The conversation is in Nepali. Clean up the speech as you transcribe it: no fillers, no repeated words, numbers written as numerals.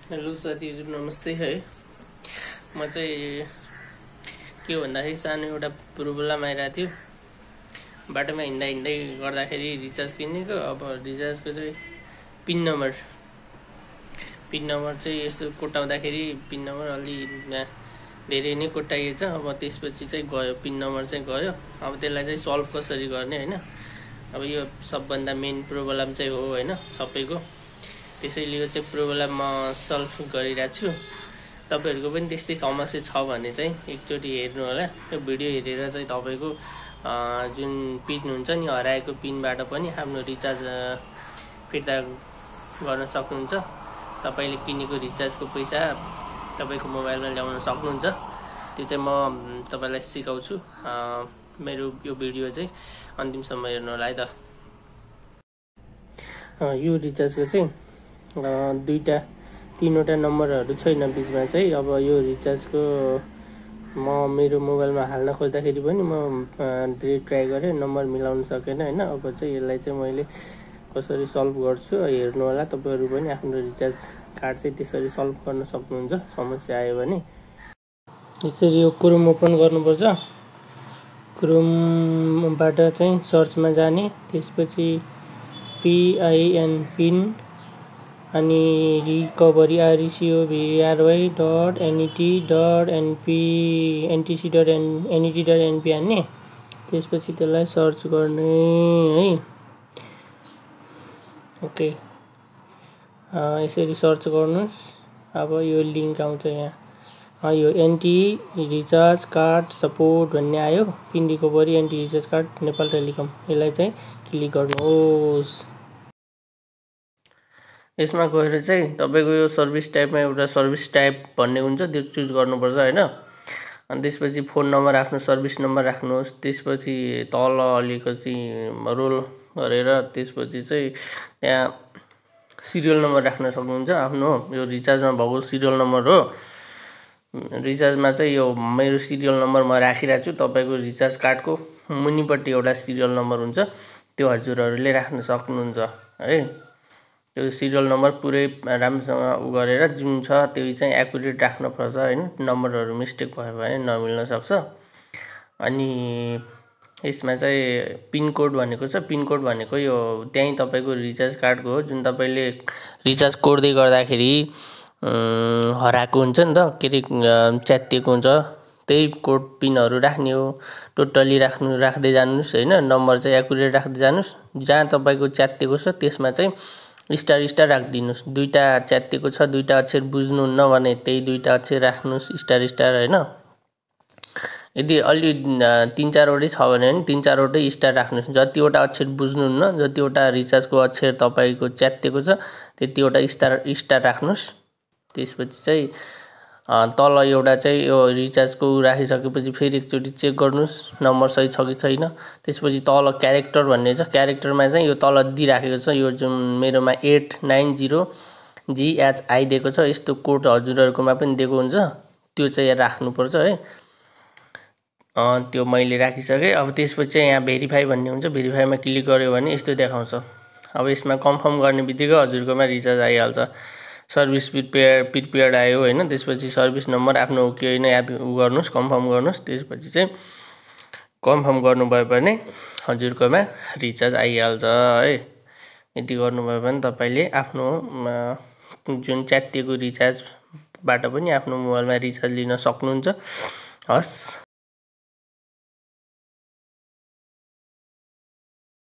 हेलो साथीहरु नमस्ते है। म चाहिँ के भन्दाखेरि सानो एउटा प्रोब्लम आइरहेको थियो। बाटोमा हिँड्दा हिँड्दै गर्दाखेरि रिचार्ज किनेको। अब रिचार्जको चाहिँ पिन नम्बर चाहिँ यसो कोटाउँदाखेरि पिन नम्बर अलि धेरै नै कोटाइएछ। अब त्यसपछि चाहिँ गयो, पिन नम्बर चाहिँ गयो। अब त्यसलाई चाहिँ सल्भ कसरी गर्ने हैन। अब यो सबभन्दा मेन प्रोब्लम चाहिँ हो हैन सबैको। त्यसैले यो चाहिँ प्रोब्लम म सल्भ गरिरहेको छु। तपाईहरुको पनि त्यस्तै समस्या छ भने चाहिँ एकचोटी हेर्नु होला। यो भिडियो हेरेर चाहिँ तपाईको जुन पिन हुन्छ नि हराएको पिनबाट पनि आफ्नो रिचार्ज फिर्ता गर्न सक्नुहुन्छ। तपाईले किनेको रिचार्जको पैसा तपाईको मोबाइलमा ल्याउन सक्नुहुन्छ। त्यो चाहिँ म तपाईलाई सिकाउँछु। मेरो यो भिडियो चाहिँ अन्तिमसम्म हेर्नु होला है त। यो रिचार्जको चाहिँ तीनवटा नम्बरहरू छैन बीचमा चाहिँ। अब यो रिचार्जको म मेरो मोबाइलमा हाल्न खोज्दाखेरि पनि म धेरै ट्राई गरेँ, नम्बर मिलाउन सकेन हैन। अब चाहिँ यसलाई चाहिँ मैले कसरी सल्भ गर्छु हेर्नु होला। तपाईहरु पनि आफ्नो रिचार्ज कार्ड चाहिँ त्यसरी सल्भ गर्न सक्नुहुन्छ समस्या आयो भने। यसरी यो क्रोम ओपन गर्नुपर्छ। क्रोमबाट चाहिँ सर्चमा जाने, त्यसपछि PIN पिन अनि रिकभरी RECOVERY.net.ntc.net हान्ने। त्यसपछि त्यसलाई सर्च गर्ने है। ओके, यसरी सर्च गर्नुस्। अब यो लिंक आउँछ यहाँ। यो एन्टी रिचार्ज कार्ड सपोर्ट भन्ने आयो। Pin recovery anti recharge card Nepal telecom. यसलाई चाहिँ क्लिक गर्नुहोस्। यसमा गएर चाहिँ तपाईको यो सर्भिस टाइपमा एउटा सर्भिस टाइप भन्ने हुन्छ, त्यो चुज गर्नुपर्छ हैन। अनि त्यसपछि फोन नम्बर, आफ्नो सर्भिस नम्बर राख्नुहोस्। त्यसपछि तल अलिकति रोल गरेर त्यसपछि चाहिँ त्यहाँ सिरियल नम्बर राख्न सक्नुहुन्छ। आफ्नो यो रिचार्जमा भएको सिरियल नम्बर हो। रिचार्जमा चाहिँ यो मेरो सिरियल नम्बर म राखिरहेको छु। तपाईको रिचार्ज कार्डको मुनिपट्टि एउटा सिरियल नम्बर हुन्छ, त्यो हजुरहरुले राख्न सक्नुहुन्छ है। त्यो सिरियल नम्बर पुरै राम्रोसँग गरेर जुन छ त्यो चाहिँ एक्युरेट राख्न पर्छ हैन। नम्बरहरु मिस्टेक भयो भने नमिल्न सक्छ। अनि यसमा चाहिँ पिन कोड भनेको छ। पिन कोड भनेको यो त्यही तपाईको रिचार्ज कार्डको हो, जुन तपाईले रिचार्ज कोड्दै गर्दाखेरि हराएको हुन्छ नि त, के रे च्यातिएको हुन्छ। त्यही कोड पिनहरु राख्ने हो। टोटली राख्दै जानुस् हैन। नम्बर चाहिँ एक्युरेट राख्दै जानुस्। जहाँ तपाईको च्यातिएको छ त्यसमा चाहिँ स्टार स्टार राख्दिनुस्। दुईटा च्यातिएको छ, दुईटा अक्षर बुझ्नुहुन्न भने त्यही दुईटा अक्षर राख्नुस् स्टार स्टार हैन। यदि अलि 3-4 वटै छ भने नि 3-4 वटै स्टार राख्नुस्। जतिवटा अक्षर बुझ्नुहुन्न, जतिवटा रिचार्जको अक्षर तपाईको च्यातिएको छ त्यतिवटा स्टार राख्नुस्। त्यसपछि चाहिँ तल एउटा चाहिँ यो रिचार्जको राखिसकेपछि फेरि एकचोटी चेक गर्नुस् नम्बर सही छ कि छैन। त्यसपछि तल क्यारेक्टर भन्ने छ। क्यारेक्टरमा चाहिँ यो तल दिइराखेको छ, यो जुन मेरोमा 890GHI दिएको छ। यस्तो कोड हजुरहरुकोमा पनि दिएको हुन्छ, त्यो चाहिँ राख्नुपर्छ है। त्यो मैले राखिसके। अब त्यसपछि चाहिँ यहाँ भेरिफाई भन्ने हुन्छ। भेरिफाईमा क्लिक गर्यो भने यस्तो देखाउँछ। अब यसमा कन्फर्म गर्ने बित्तिकै हजुरकोमा रिचार्ज आइहाल्छ। सर्भिस प्रिपेयर्ड आयो हैन। त्यसपछि सर्भिस नम्बर आफ्नो हो कि हैन याद गर्नुस्, कन्फर्म गर्नुस्। त्यसपछि चाहिँ कन्फर्म गर्नुभयो भने हजुरकोमा रिचार्ज आइहाल्छ है। यति गर्नुभयो भने तपाईले आफ्नो जुन च्यातिएको रिचार्जबाट पनि आफ्नो मोबाइलमा रिचार्ज लिन सक्नुहुन्छ। हस्।